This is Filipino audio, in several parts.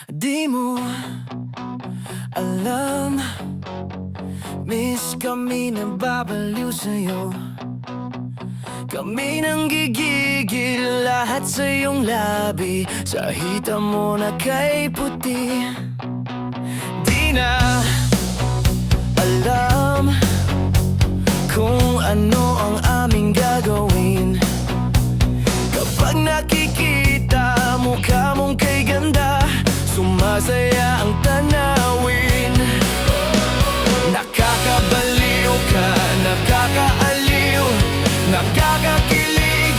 Di mo alam, miss kami nababaliw sa'yo. Kami nang gigigil lahat sa iyong labi, sa hita mo na kay puti. Di na alam kung ano ang aming gagawin kapag nakikita mukha mong kay ganda, sumasaya ang tanawin. Nakakabaliw ka, nakakaaliw, nakakakilig,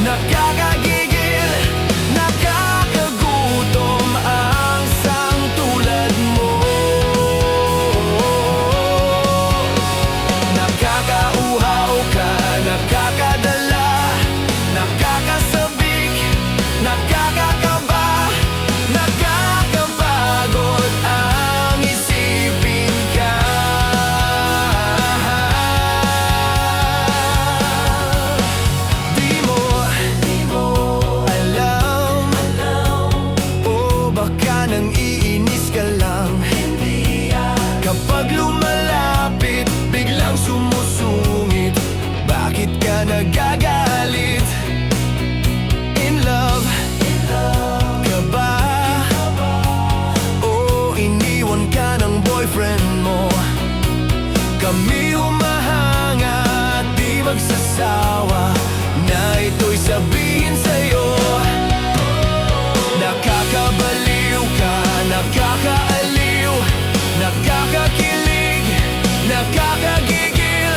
nakakagigil, nakakagutom ang sang tulad mo. Nakakauhaw ka, nakakadala, nakakasabik, nakakakaba, nakakapagod ang isipin ka. Di mo alam, o baka nang iinis ka lang. Kapag lumalapit, biglang sumusungit, bakit ka nagagalit? In love ka ba? O iniwan ka ng boyfriend mo? Kami humahanga at di magsasawa na ito'y sabihin sa'yo. Nakakabaliw ka, nakakaaliw, nakakakilig, nakakagigil,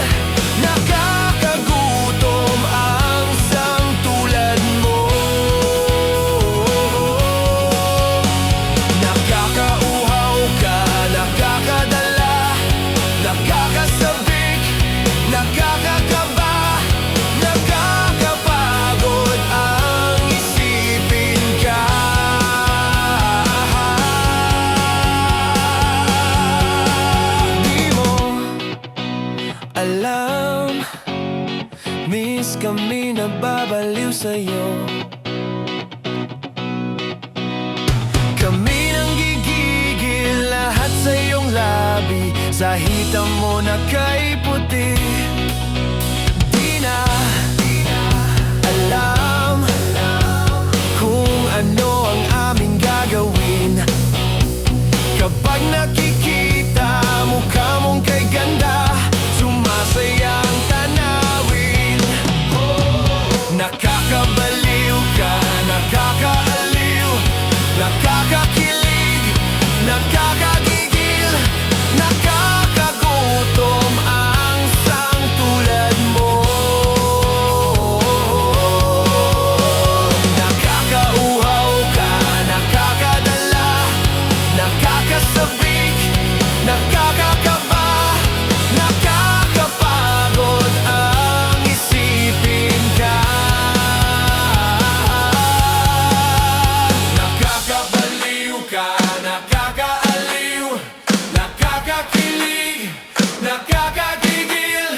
nakakagutom ang sang tulad mo. Nakakauhaw ka, nakakadala, nakakasabik, nakakakaba, nakakapagod ang isipin ka. Di mo alam, miss kami nababaliw sa'yo. Kami nang gigigil lahat sa iyong labi, sa hita mo na kay puti. Di na alam kung ano ang aming gagawin kapag nakikita mukha mong kay ganda, sumasaya ang tanawin. Nakakabaliw ka, nakakaaliw, nakakakilig, nakakagigil, nakakagutom ang sang tulad mo. Nakakauhaw ka, nakakadala, nakakasabik, nakakakaba, nakakapagod ang isipin ka. Nakakabaliw ka, nakakaaliw, nakakakilig, nakakagigil,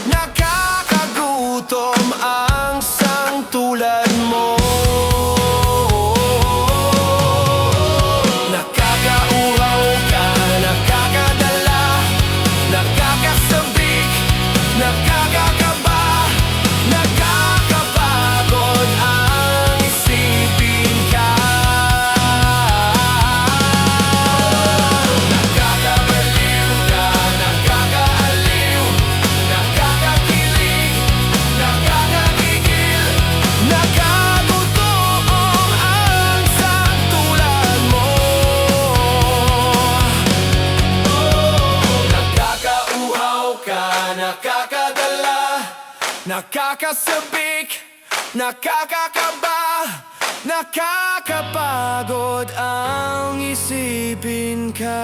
nakakagutom ang sang tulad mo. Nakakauhaw ka, nakakadala, nakakasabik, nakakakaba, nakakapagod ang isipin ka. Nakakabaliw ka, nakakaaliw, nakakakilig, nakakagigil, nakakagutom ang sang tulad mo. Nakakauhaw ka, nakakadala, nakakasabik, nakakakaba, nakakapagod ang isipin ka.